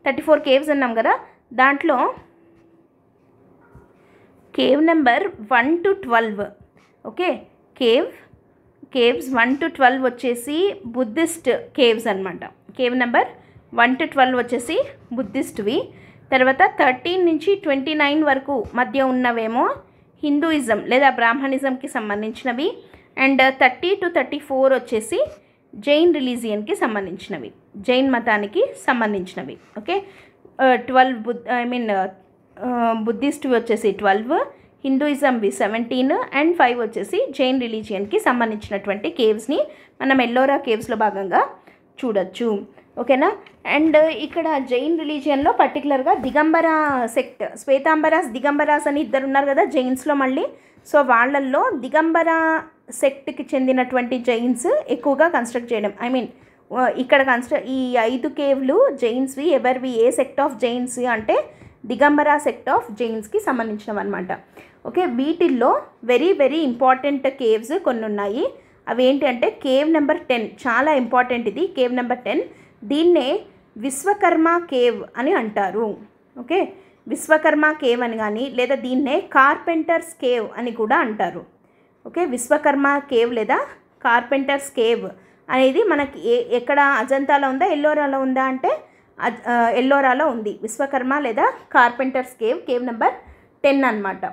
34 కేవ్స్ అన్నాం కదా, దాంట్లో cave number 1 to 12. Okay, caves 1 to 12 వచ్చేసి బుద్ధిస్ట్ కేవ్స్ అనమాట. కేవ్ నెంబర్ 1 to 12 వచ్చేసి బుద్ధిస్ట్వి. తర్వాత 13 నుంచి 29 వరకు మధ్య ఉన్నవేమో హిందూయిజం లేదా బ్రాహ్మణిజంకి సంబంధించినవి. అండ్ 30 to 34 వచ్చేసి జైన్ రిలీజియన్కి సంబంధించినవి, జైన్ మతానికి సంబంధించినవి. ఓకే, 12 బుద్ధిస్ట్వి వచ్చేసి 12, హిందూయిజంవి 17 అండ్ 5 వచ్చేసి జైన్ రిలీజియన్కి సంబంధించినటువంటి కేవ్స్ని మనం ఎల్లోరా కేవ్స్లో భాగంగా చూడొచ్చు. ఓకేనా. అండ్ ఇక్కడ జైన్ రిలీజియన్లో పర్టికులర్గా దిగంబర సెక్ట్, శ్వేతాంబరాస్ దిగంబరాస్ అని ఇద్దరు ఉన్నారు కదా జైన్స్లో మళ్ళీ. సో వాళ్ళల్లో దిగంబర సెక్ట్కి చెందినటువంటి జైన్స్ ఎక్కువగా కన్స్ట్రక్ట్ చేయడం, ఇక్కడ ఈ 5 కేవ్లు జైన్స్వి. ఎవరివి, ఏ సెక్ట్ ఆఫ్ జైన్స్ అంటే దిగంబర సెక్ట్ ఆఫ్ జైన్స్కి సంబంధించినవి అనమాట. ఓకే, వీటిల్లో వెరీ ఇంపార్టెంట్ కేవ్స్ కొన్ని ఉన్నాయి. అవి ఏంటి అంటే కేవ్ నెంబర్ 10 చాలా ఇంపార్టెంట్. ఇది కేవ్ నెంబర్ 10, దీన్నే విశ్వకర్మ కేవ్ అని అంటారు. ఓకే, విశ్వకర్మ కేవ్ అని కానీ, లేదా దీన్నే కార్పెంటర్స్ కేవ్ అని కూడా అంటారు. ఓకే, విశ్వకర్మ కేవ్ లేదా కార్పెంటర్స్ కేవ్ అనేది మనకి ఎక్కడ అజంతాలో ఉందా ఎల్లోరాలో ఉందా అంటే ఎల్లోరాలో ఉంది. విశ్వకర్మ లేదా కార్పెంటర్స్ కేవ్ నెంబర్ 10 అనమాట.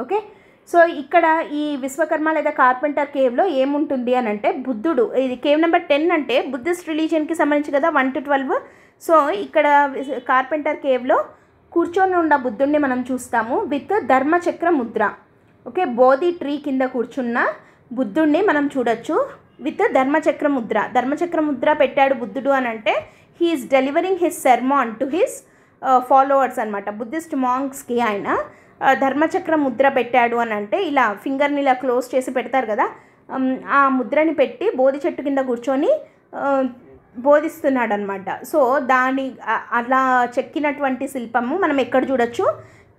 ఓకే, సో ఇక్కడ ఈ విశ్వకర్మ లేదా కార్పెంటర్ కేవ్లో ఏముంటుంది అని అంటే బుద్ధుడు. ఇది కేవ్ నెంబర్ 10 అంటే బుద్ధిస్ట్ రిలీజియన్కి సంబంధించి కదా 1 to 12. సో ఇక్కడ కార్పెంటర్ కేవ్లో కూర్చొని ఉన్న బుద్ధుడిని మనం చూస్తాము with Dharmachakra Mudra. Okay, Bodhi tree కింద కూర్చున్న బుద్ధుడిని మనం చూడొచ్చు విత్ ధర్మచక్ర ముద్ర. ధర్మచక్ర ముద్ర పెట్టాడు బుద్ధుడు అని అంటే he is delivering his sermon to his followers అనమాట. బుద్ధిస్ట్ మాంక్స్కి ఆయన ధర్మచక్ర ముద్ర పెట్టాడు అని అంటే ఇలా ఫింగర్ని ఇలా క్లోజ్ చేసి పెడతారు కదా, ఆ ముద్రని పెట్టి బోధి చెట్టు కింద కూర్చొని బోధిస్తున్నాడు అనమాట. సో అలా చెక్కినటువంటి శిల్పము మనం ఎక్కడ చూడొచ్చు,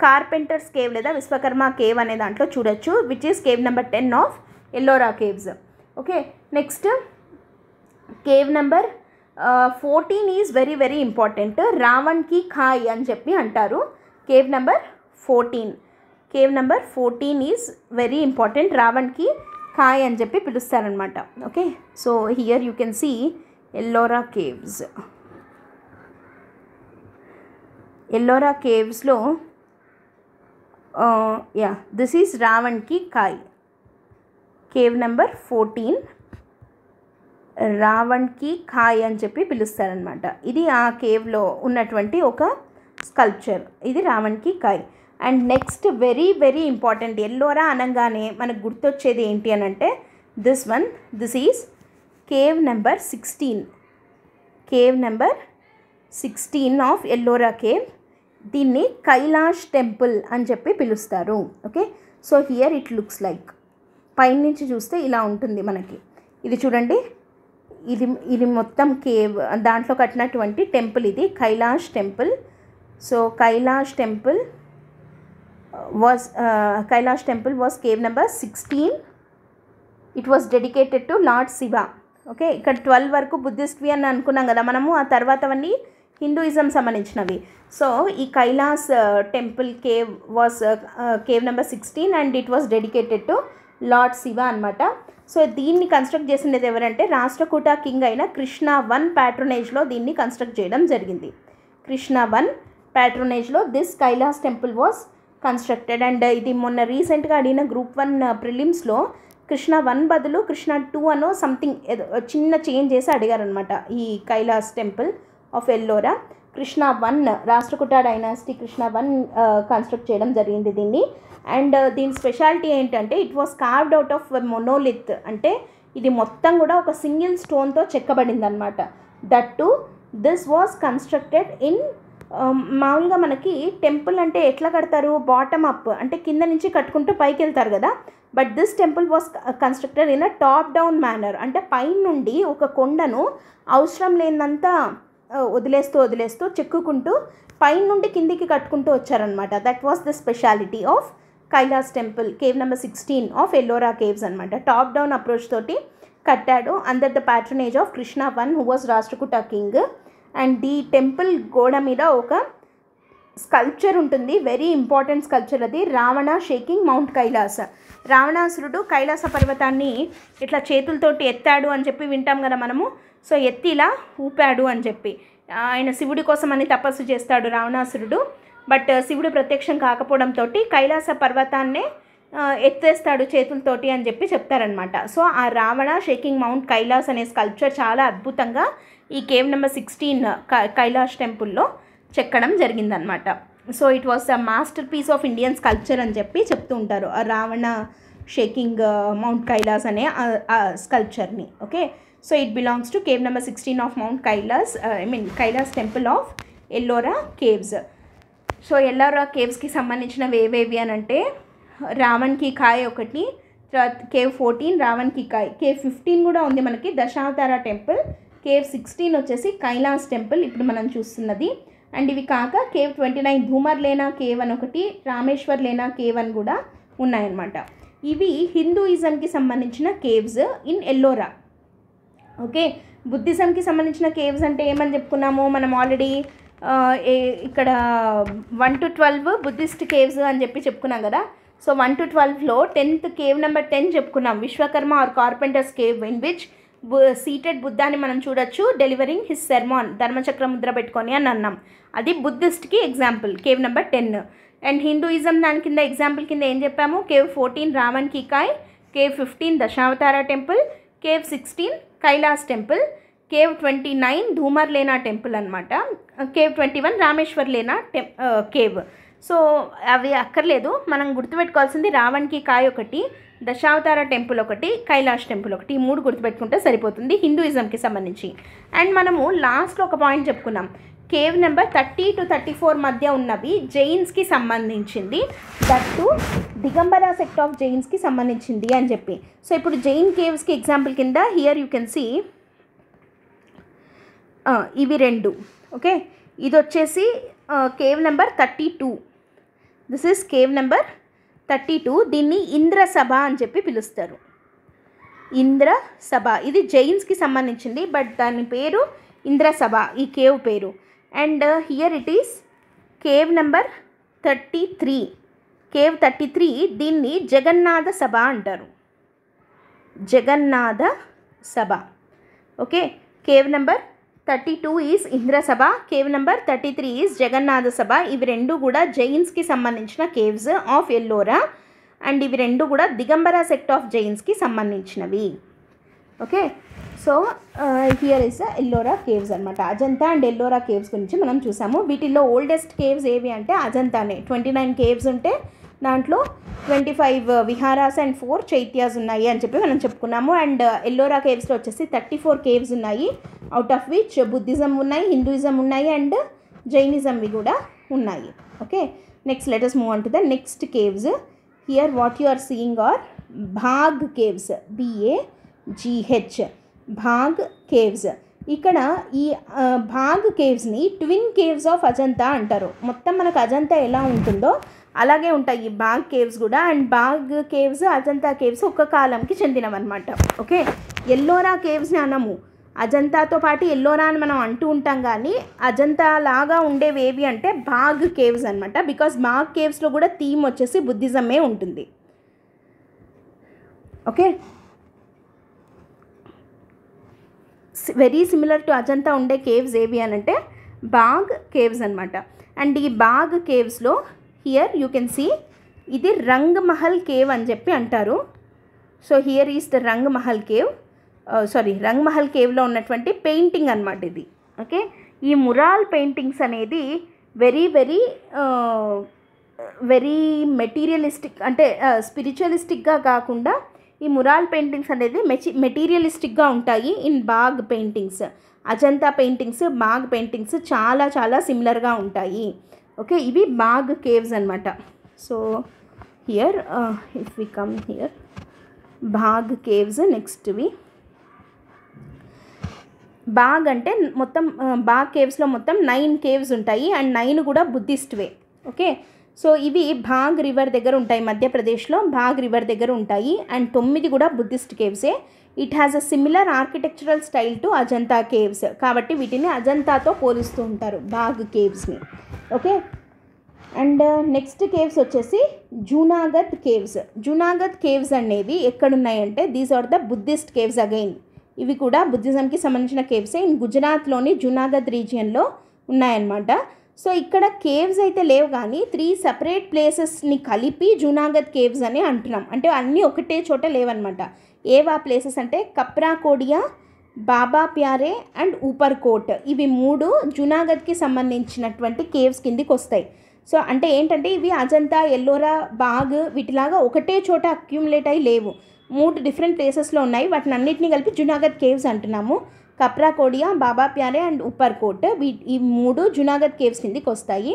కార్పెంటర్స్ కేవ్ లేదా విశ్వకర్మ కేవ్ అనే దాంట్లో చూడొచ్చు, which is cave number 10 of Ellora caves. Okay, next cave number 14 is very important. Ravan ki Khai అని చెప్పి అంటారు. Cave number 14 is very important. Ravan ki Khai అని చెప్పి పిలుస్తారనమాట. Okay, so here you can see Ellora caves. Ellora కేవ్స్లో this is Ravan ki Khai, cave number 14 Raavan ki Khai అని చెప్పి పిలుస్తారనమాట. ఇది ఆ కేవ్లో ఉన్నటువంటి ఒక స్కల్ప్చర్, ఇది Ravan ki Khai. And next very important, Ellora అనగానే మనకు గుర్తొచ్చేది ఏంటి అని అంటే this is cave number 16. Cave number 16 of Ellora cave. దీన్ని కైలాష్ టెంపుల్ అని చెప్పి పిలుస్తారు. Okay, so here it looks like, పైనుంచి చూస్తే ఇలా ఉంటుంది మనకి. ఇది చూడండి, ఇది మొత్తం కేవ్, దాంట్లో కట్టినటువంటి టెంపుల్ ఇది Kailash temple. So Kailash temple Kailash temple was cave number 16. It was dedicated to Lord Shiva. Okay, ఇక్కడ 12 వరకు బుద్ధిస్ట్వి అని అనుకున్నాం కదా మనము, ఆ తర్వాతవన్నీ హిందూయిజం సంబంధించినవి. సో ఈ Kailas temple cave was cave number 16 and it was dedicated to lord Shiva అనమాట. సో దీన్ని కన్స్ట్రక్ట్ చేసినది ఎవరంటే రాష్ట్రకూట కింగ్ అయిన కృష్ణ 1 ప్యాట్రనేజ్లో దీన్ని కన్స్ట్రక్ట్ చేయడం జరిగింది. కృష్ణ 1 ప్యాట్రనేజ్లో this Kailas temple was constructed. And ఇది మొన్న రీసెంట్గా అడిగిన గ్రూప్ 1 ప్రిలిమ్స్లో కృష్ణ 1 బదులు కృష్ణ 2 అనో సంథింగ్ చిన్న చేంజ్ చేసి అడిగారనమాట ఈ Kailas temple of Ellora. Krishna 1 Rashtrakuta dynasty Krishna 1 construct చేయడం జరిగింది దీన్ని. అండ్ దీని స్పెషాలిటీ ఏంటంటే it was carved out of monolith, అంటే ఇది మొత్తం కూడా ఒక సింగిల్ స్టోన్తో చెక్కబడింది అనమాట. That to this was constructed in మామూలుగా మనకి టెంపుల్ అంటే ఎట్లా కడతారు, బాటమ్ అప్ అంటే కింద నుంచి కట్టుకుంటూ పైకి వెళ్తారు కదా. But this temple was constructed in a top down manner, అంటే పైన నుండి ఒక కొండను అవసరం లేనంతా వదిలేస్తూ చెక్కుకుంటూ పైన నుండి కిందికి కట్టుకుంటూ వచ్చారనమాట. That was the speciality of Kailas temple cave number 16 of Ellora caves అనమాట. టాప్ డౌన్ అప్రోచ్ తోటి కట్టాడు under the patronage of Krishna 1 who was Rashtrakuta king. And ఈ టెంపుల్ గోడ మీద ఒక స్కల్ప్చర్ ఉంటుంది, వెరీ ఇంపార్టెంట్ స్కల్ప్చర్ అది, రావణ షేకింగ్ మౌంట్ కైలాస్. రావణాసురుడు కైలాస పర్వతాన్ని ఇట్లా చేతులతోటి ఎత్తాడు అని చెప్పి వింటాం కదా మనము. సో ఎత్తి ఇలా ఊపాడు అని చెప్పి, ఆయన శివుడి కోసం అని తపస్సు చేస్తాడు రావణాసురుడు. బట్ శివుడు ప్రత్యక్షం కాకపోవడంతో కైలాస పర్వతాన్నే ఎత్తేస్తాడు చేతులతోటి అని చెప్పి చెప్తారనమాట. సో ఆ రావణ షేకింగ్ మౌంట్ కైలాస్ అనే స్కల్ప్చర్ చాలా అద్భుతంగా ఈ కేవ్ నెంబర్ 16 కైలాష్ టెంపుల్లో చెక్కడం జరిగిందనమాట. So it was the masterpiece of Indian sculpture అని చెప్పి చెప్తూ ఉంటారు ఆ రావణ షేకింగ్ మౌంట్ కైలాస్ అనే స్కల్ప్చర్ని. Okay, so it belongs to cave number 16 of mount Kailas, Kailas temple of Ellora caves. So Ellora కేవ్స్కి సంబంధించినవి ఏవేవి అని అంటే రావణ్ కీ కాయ్ ఒకటి, తర్వాత కేవ్ 14 రావణ్ కీ కాయ్, కేవ్ 15 కూడా ఉంది మనకి దశావతార టెంపుల్, కేవ్ 16 వచ్చేసి కైలాస్ టెంపుల్ ఇప్పుడు మనం చూస్తున్నది. అండ్ ఇవి కాక కేవ్ 29 ధూమర్ లేనా కేవ్ అని ఒకటి, రామేశ్వర్ లేనా కేవ్ అని కూడా ఉన్నాయన్నమాట. ఇవి హిందూయిజంకి సంబంధించిన కేవ్స్ ఇన్ ఎల్లోరా. ఓకే, బుద్ధిజంకి సంబంధించిన కేవ్స్ అంటే ఏమని చెప్పుకున్నాము మనం ఆల్రెడీ, ఇక్కడ 1 to 12 బుద్ధిస్ట్ కేవ్స్ అని చెప్పి చెప్పుకున్నాం కదా. సో 1 to 12లో 10th కేవ్ నెంబర్ 10 చెప్పుకున్నాం, Vishwakarma or carpenters cave, in which seated బుద్ధాని మనం చూడొచ్చు డెలివరింగ్ హిస్ సెర్మాన్, ధర్మచక్ర ముద్ర పెట్టుకొని అని అన్నాం. అది బుద్ధిస్ట్కి example cave number 10. And Hinduism దాని కింద ఎగ్జాంపుల్ కింద ఏం చెప్పాము, cave 14 Ravan ki Khai, cave 15 Dashavatara temple, cave 16 Kailash temple, cave 29 Dhumar Lena temple అనమాట, కేవ్ 21 రామేశ్వర్ లేనా కేవ్. సో అవి అక్కర్లేదు, మనం గుర్తుపెట్టుకోవాల్సింది రావణ్ కీ కాయ్ ఒకటి, దశావతార టెంపుల్ ఒకటి, కైలాష్ టెంపుల్ ఒకటి, ఈ 3 గుర్తుపెట్టుకుంటే సరిపోతుంది హిందూయిజంకి సంబంధించి. అండ్ మనము లాస్ట్లో ఒక పాయింట్ చెప్పుకున్నాం, కేవ్ నెంబర్ 30 to 34 మధ్య ఉన్నవి జైన్స్కి సంబంధించింది, that to Digambara sect of జైన్స్కి సంబంధించింది అని చెప్పి. సో ఇప్పుడు జైన్ కేవ్స్కి ఎగ్జాంపుల్ కింద హియర్ యూ కెన్ సీ ఇవి 2. ఓకే, ఇది వచ్చేసి cave number 32, this is cave number 32. దీన్ని ఇంద్రసభ అని చెప్పి పిలుస్తారు, ఇంద్రసభ. ఇది జైన్స్కి సంబంధించింది బట్ దాని పేరు ఇంద్రసభ ఈ కేవ్ పేరు. And here it is cave number 33, cave 33, దీన్ని జగన్నాథ సభ అంటారు, Jagannatha Sabha. Okay, cave number 32 is Indrasabha, cave number 33 is Jagannatha Sabha. ఇవి 2 కూడా జైన్స్కి సంబంధించిన కేవ్స్ ఆఫ్ ఎల్లోరా. అండ్ ఇవి 2 కూడా దిగంబరా సెక్ట్ ఆఫ్ జైన్స్కి సంబంధించినవి. Okay, so here is Ellora caves అనమాట. అజంతా అండ్ ఎల్లోరా కేవ్స్ గురించి మనం చూసాము. వీటిల్లో ఓల్డెస్ట్ కేవ్స్ ఏవి అంటే అజంతానే, 29 కేవ్స్ ఉంటే దాంట్లో 25 విహారాస్ అండ్ 4 చైత్యాస్ ఉన్నాయి అని చెప్పి మనం చెప్పుకున్నాము. అండ్ ఎల్లోరా కేవ్స్లో వచ్చేసి 34 కేవ్స్ ఉన్నాయి, అవుట్ ఆఫ్ విచ్ బుద్ధిజం ఉన్నాయి, హిందూయిజం ఉన్నాయి అండ్ జైనిజంవి కూడా ఉన్నాయి. Okay, next let us move on to the next caves. Here what you are seeing are Bagh caves, BAGH, Bagh caves. ఇక్కడ ఈ భాగ్ కేవ్స్ని ట్విన్ కేవ్స్ ఆఫ్ అజంతా అంటారు. మొత్తం మనకు అజంతా ఎలా ఉంటుందో అలాగే ఉంటాయి బాగ్ కేవ్స్ కూడా. And Bagh caves, Ajanta caves ఒక కాలంకి చెందినవన్నమాట. ఓకే, ఎల్లోరా కేవ్స్ని అనము, అజంతాతో పాటు ఎల్లోరా అని మనం అంటూ ఉంటాం, కానీ అజంతా లాగా ఉండేవి ఏవి అంటే బాగ్ కేవ్స్ అనమాట. బికాస్ బాగ్ కేవ్స్లో కూడా థీమ్ వచ్చేసి బుద్ధిజమే ఉంటుంది. Okay, very similar to Ajanta ఉండే కేవ్స్ ఏవి అని అంటే బాగ్ కేవ్స్ అనమాట. అండ్ ఈ బాగ్ కేవ్స్లో హియర్ యూ కెన్ సీ ఇది రంగ్ మహల్ కేవ్ అని చెప్పి అంటారు. So here is the Rang Mahal cave, Rang Mahal కేవ్లో ఉన్నటువంటి పెయింటింగ్ అనమాట ఇది. ఓకే, ఈ మురాల్ పెయింటింగ్స్ అనేది వెరీ వెరీ వెరీ మెటీరియలిస్టిక్, అంటే స్పిరిచువలిస్టిక్గా కాకుండా ఈ మురాల్ పెయింటింగ్స్ అనేది మెటీరియలిస్టిక్గా ఉంటాయి in Bagh paintings. Ajanta paintings, Bagh paintings చాలా చాలా సిమిలర్గా ఉంటాయి. ఓకే, ఇవి బాగ్ కేవ్స్ అనమాట. So here if we come here bag caves, నెక్స్ట్వి బాగ్ అంటే మొత్తం బాగ్ కేవ్స్లో మొత్తం 9 కేవ్స్ ఉంటాయి అండ్ 9 కూడా బుద్ధిస్ట్వే. ఓకే, సో ఇవి బాగ్ రివర్ దగ్గర ఉంటాయి, మధ్యప్రదేశ్లో బాగ్ రివర్ దగ్గర ఉంటాయి. అండ్ 9 కూడా బుద్ధిస్ట్ కేవ్సే. It has a similar architectural style to Ajanta caves, కాబట్టి వీటిని అజంతాతో పోలుస్తూ ఉంటారు బాగ్ కేవ్స్ని. ఓకే, అండ్ నెక్స్ట్ కేవ్స్ వచ్చేసి జూనాగఢ్ కేవ్స్. జూనాగఢ్ కేవ్స్ అనేవి ఎక్కడున్నాయంటే these are the Buddhist caves again. ఇవి కూడా బుద్ధిజంకి సంబంధించిన కేవ్సే. ఇన్ గుజరాత్లోని జూనాగఢ్ రీజియన్లో ఉన్నాయన్నమాట. సో ఇక్కడ కేవ్స్ అయితే లేవు, కానీ 3 సెపరేట్ ప్లేసెస్ని కలిపి జూనాగఢ్ కేవ్స్ అని అంటున్నాం. అంటే అన్నీ ఒకటే చోట లేవన్నమాట. ఏవా ప్లేసెస్ అంటే కప్రా కోడియా, బాబా ప్యారే అండ్ ఊపర్ కోట్. ఇవి 3 జూనాగఢ్కి సంబంధించినటువంటి కేవ్స్ కిందికి వస్తాయి. సో అంటే ఏంటంటే ఇవి అజంతా, ఎల్లోరా, బాగ్ వీటిలాగా ఒకటే చోట అక్యూములేట్ అయ్యి లేవు, 3 డిఫరెంట్ ప్లేసెస్లో ఉన్నాయి. వాటిని అన్నింటినీ కలిపి జూనాగఢ్ కేవ్స్ అంటున్నాము. కప్రా కోడియా, బాబా ప్యారే అండ్ ఊపర్ కోట్, ఈ 3 జూనాగఢ్ కేవ్స్ కిందికి వస్తాయి.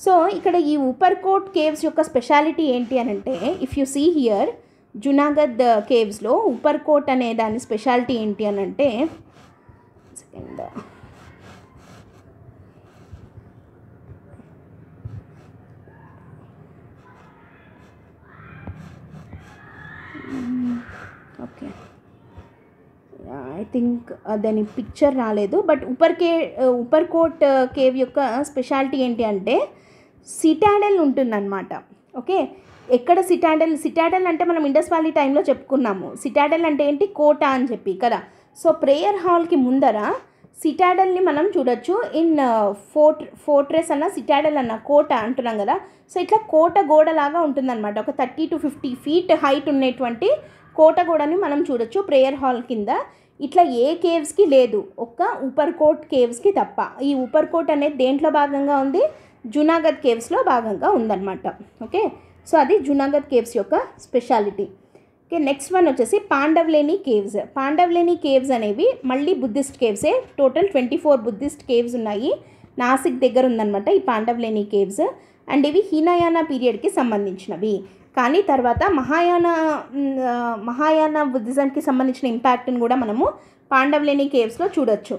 సో ఇక్కడ ఈ ఊపర్ కోట్ కేవ్స్ యొక్క స్పెషాలిటీ ఏంటి అని అంటే if you see here Junagadh కేవ్స్లో ఊపర్ కోట్ అనే దాని స్పెషాలిటీ ఏంటి అని అంటే సెకండ్ ఓకే ఐ థింక్ దాని పిక్చర్ రాలేదు, బట్ ఊపర్ కోట్ కేవ్ యొక్క స్పెషాలిటీ ఏంటి అంటే సిటాడెల్ ఉంటుందన్నమాట. ఓకే, ఎక్కడ సిటాడెల్ అంటే మనం ఇండస్ వ్యాలీ టైంలో చెప్పుకున్నాము. సిటాడెల్ అంటే ఏంటి, కోట అని చెప్పి కదా. సో ప్రేయర్ హాల్కి ముందర సిటాడెల్ని మనం చూడొచ్చు. ఇన్ ఫోర్ట్రెస్ అన్న సిటాడెల్ అన్న కోట అంటున్నాం కదా. సో ఇట్లా కోట గోడలాగా ఉంటుందన్నమాట. ఒక 30 to 50 feet హైట్ ఉన్నటువంటి కోట గోడని మనం చూడొచ్చు ప్రేయర్ హాల్ కింద. ఇట్లా ఏ కేవ్స్కి లేదు, ఒక్క ఊపర్ కోట్ కేవ్స్కి తప్ప. ఈ ఊపర్ కోట్ అనేది దేంట్లో భాగంగా ఉంది, జూనాగఢ్ కేవ్స్లో భాగంగా ఉందన్నమాట. ఓకే, సో అది జూనాగఢ్ కేవ్స్ యొక్క స్పెషాలిటీ. ఓకే, నెక్స్ట్ వన్ వచ్చేసి పాండవ్లేని కేవ్స్. పాండవ్లేని కేవ్స్ అనేవి మళ్ళీ బుద్ధిస్ట్ కేవ్సే. టోటల్ 24 బుద్ధిస్ట్ కేవ్స్ ఉన్నాయి. నాసిక్ దగ్గర ఉందన్నమాట ఈ పాండవ్లేని కేవ్స్. అండ్ ఇవి హీనయానా పీరియడ్కి సంబంధించినవి. కానీ తర్వాత మహాయాన బుద్ధిజంకి సంబంధించిన ఇంపాక్ట్ని కూడా మనము పాండవ్లేని కేవ్స్లో చూడొచ్చు.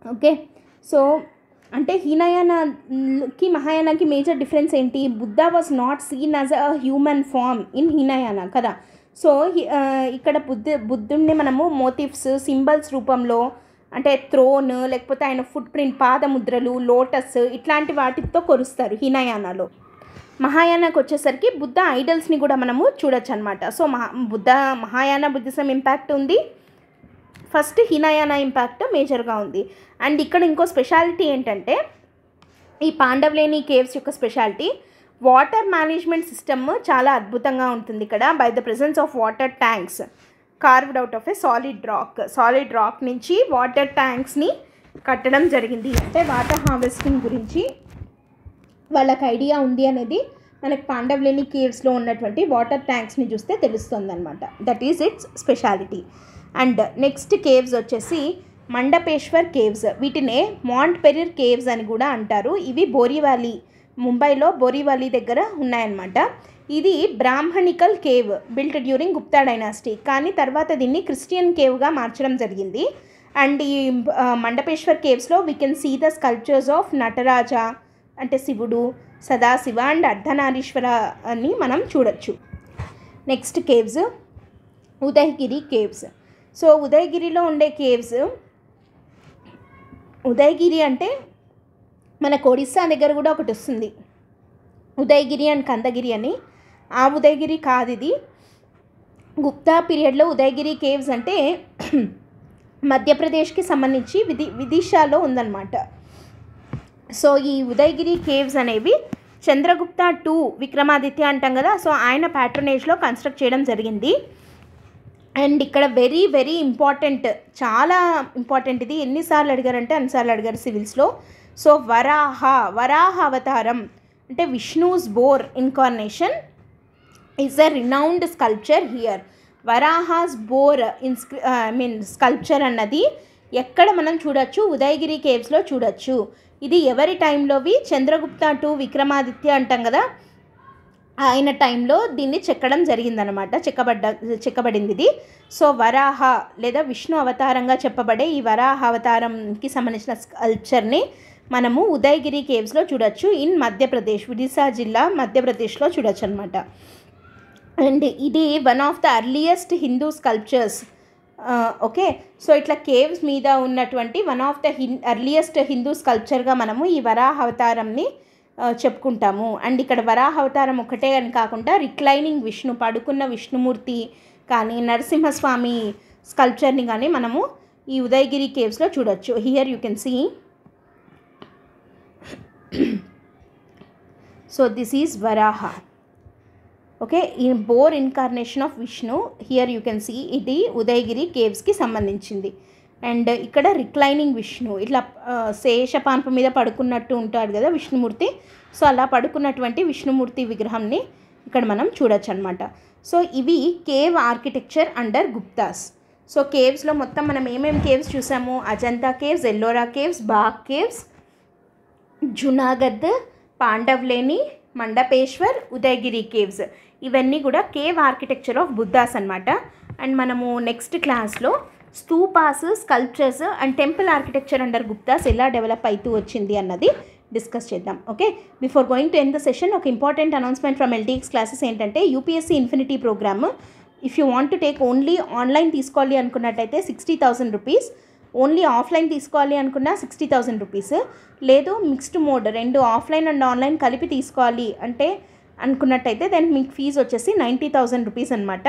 ఓకే, సో అంటే హీనయానాకి మహాయానాకి మేజర్ డిఫరెన్స్ ఏంటి, Buddha was not seen as a human form in Hinayana కదా. సో ఇక్కడ బుద్ధుడిని మనము మోటివ్స్, సింబల్స్ రూపంలో, అంటే థ్రోన్, లేకపోతే ఆయన ఫుట్ ప్రింట్, పాదముద్రలు, లోటస్ ఇట్లాంటి వాటితో కొలుస్తారు హీనయానాలో. మహాయానాకు వచ్చేసరికి బుద్ధ ఐడల్స్ని కూడా మనము చూడొచ్చు అనమాట. సో మహాయాన బుద్ధిజం ఇంపాక్ట్ ఉంది, ఫస్ట్ హీనయానా ఇంపాక్ట్ మేజర్గా ఉంది. అండ్ ఇక్కడ ఇంకో స్పెషాలిటీ ఏంటంటే ఈ పాండవ్లేని కేవ్స్ యొక్క స్పెషాలిటీ వాటర్ మేనేజ్మెంట్ సిస్టమ్ చాలా అద్భుతంగా ఉంటుంది ఇక్కడ. By the presence of water tanks carved out of a solid rock నుంచి వాటర్ ట్యాంక్స్ని కట్టడం జరిగింది. అంటే వాటర్ హార్వెస్టింగ్ గురించి వాళ్ళకి ఐడియా ఉంది అనేది మనకి పాండవ్లేని కేవ్స్లో ఉన్నటువంటి వాటర్ ట్యాంక్స్ని చూస్తే తెలుస్తుంది అనమాట. That is it's speciality. And next caves వచ్చేసి మండపేశ్వర్ కేవ్స్. వీటినే మాంట్ పెరిర్ కేవ్స్ అని కూడా అంటారు. ఇవి బోరివాలీ, ముంబైలో బోరివాలీ దగ్గర ఉన్నాయన్నమాట. ఇది Brahmanical cave built during Gupta dynasty, కానీ తర్వాత దీన్ని క్రిస్టియన్ కేవ్గా మార్చడం జరిగింది. అండ్ ఈ మండపేశ్వర్ కేవ్స్లో we can see the sculptures of Nataraja అంటే శివుడు, సదాశివ అండ్ అర్ధనారీశ్వర అని మనం చూడొచ్చు. Next caves, Udayagiri caves. So ఉదయగిరిలో ఉండే కేవ్స్, ఉదయగిరి అంటే మనకు ఒడిస్సా దగ్గర కూడా ఒకటి వస్తుంది, ఉదయగిరి అండ్ కందగిరి అని. ఆ ఉదయగిరి కాదు ఇది. గుప్తా పీరియడ్లో ఉదయగిరి కేవ్స్ అంటే మధ్యప్రదేశ్కి సంబంధించి విదిశాలో ఉందన్నమాట. సో ఈ ఉదయగిరి కేవ్స్ అనేవి చంద్రగుప్త II విక్రమాదిత్య అంటాం కదా, సో ఆయన ప్యాట్రనేజ్లో కన్స్ట్రక్ట్ చేయడం జరిగింది. అండ్ ఇక్కడ వెరీ వెరీ ఇంపార్టెంట్, చాలా ఇంపార్టెంట్ ఇది. ఎన్నిసార్లు అడిగారంటే అన్నిసార్లు అడిగారు సివిల్స్లో. సో వరాహ అవతారం అంటే Vishnu's boar incarnation is a renowned sculpture here. Varaha's boar sculpture అన్నది ఎక్కడ మనం చూడొచ్చు? ఉదయగిరి కేవ్స్లో చూడొచ్చు. ఇది ఎవరి టైంలోవి? చంద్రగుప్త II విక్రమాదిత్య అంటాం కదా, ఆయన టైంలో దీన్ని చెక్కడం జరిగిందనమాట, చెక్కబడింది ఇది. సో వరాహ లేదా విష్ణు అవతారంగా చెప్పబడే ఈ వరాహ అవతారంకి సంబంధించిన స్కల్ప్చర్ని మనము ఉదయగిరి కేవ్స్లో చూడొచ్చు. ఇన్ మధ్యప్రదేశ్, ఒడిశా జిల్లా మధ్యప్రదేశ్లో చూడొచ్చు అనమాట. అండ్ ఇది one of the earliest Hindu sculptures. Okay, so ఇట్లా కేవ్స్ మీద ఉన్నటువంటి one of the earliest Hindu స్కల్ప్చర్గా మనము ఈ వరాహ అవతారంని చెప్పుకుంటాము. అండ్ ఇక్కడ వరాహ అవతారం ఒకటే అని కాకుండా రిక్లైనింగ్ విష్ణు, పడుకున్న విష్ణుమూర్తి కానీ, నరసింహస్వామి స్కల్ప్చర్ని కానీ మనము ఈ ఉదయగిరి కేవ్స్లో చూడొచ్చు. Here you can see. So this is Varaha. Okay, ఈ boar incarnation of Vishnu, here you can see. ఇది ఉదయగిరి కేవ్స్కి సంబంధించింది. అండ్ ఇక్కడ రిక్లైనింగ్ విష్ణు, ఇట్లా శేషపాన్పు మీద పడుకున్నట్టు ఉంటాడు కదా విష్ణుమూర్తి. సో అలా పడుకున్నటువంటి విష్ణుమూర్తి విగ్రహంని ఇక్కడ మనం చూడొచ్చు అనమాట. సో ఇవి cave architecture under Guptas. So కేవ్స్లో మొత్తం మనం ఏమేమి కేవ్స్ చూసాము? Ajanta caves, Ellora caves, Bagh caves, Junagadh, Pandavleni, Mandapeshwar, Udayagiri caves, ఇవన్నీ కూడా కేవ్ ఆర్కిటెక్చర్ ఆఫ్ బుద్ధాస్ అనమాట. అండ్ మనము నెక్స్ట్ క్లాస్లో stupas, sculptures and temple architecture under Guptas ఎలా డెవలప్ అవుతూ వచ్చింది అన్నది డిస్కస్ చేద్దాం. Okay, before going to end the session ఒక important announcement from LTX classes ఏంటంటే, UPSC infinity program if you want to take only online తీసుకోవాలి అనుకున్నట్టయితే 60,000 రూపీస్, ఓన్లీ ఆఫ్లైన్ తీసుకోవాలి అనుకున్న 60,000 రూపీస్, లేదు మిక్స్డ్ మోడ్ రెండు ఆఫ్లైన్ అండ్ ఆన్లైన్ కలిపి తీసుకోవాలి అంటే అనుకున్నట్టయితే దెన్ మీకు ఫీజు వచ్చేసి 90,000 రూపీస్ అనమాట.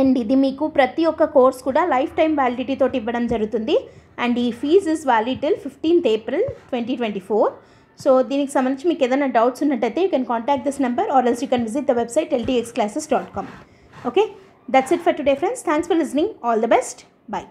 అండ్ ఇది మీకు ప్రతి ఒక్క కోర్స్ కూడా లైఫ్ టైం వ్యాలిడిటీ తోటి ఇవ్వడం జరుగుతుంది. అండ్ ఈ fees is valid till 15th April 2024. So దీనికి సంబంధించి మీకు ఏదైనా డౌట్స్ ఉన్నట్టయితే you can contact this number or else you can visit the website ltxclasses.com. Okay, that's it for today friends. Thanks for listening. All the best. Bye.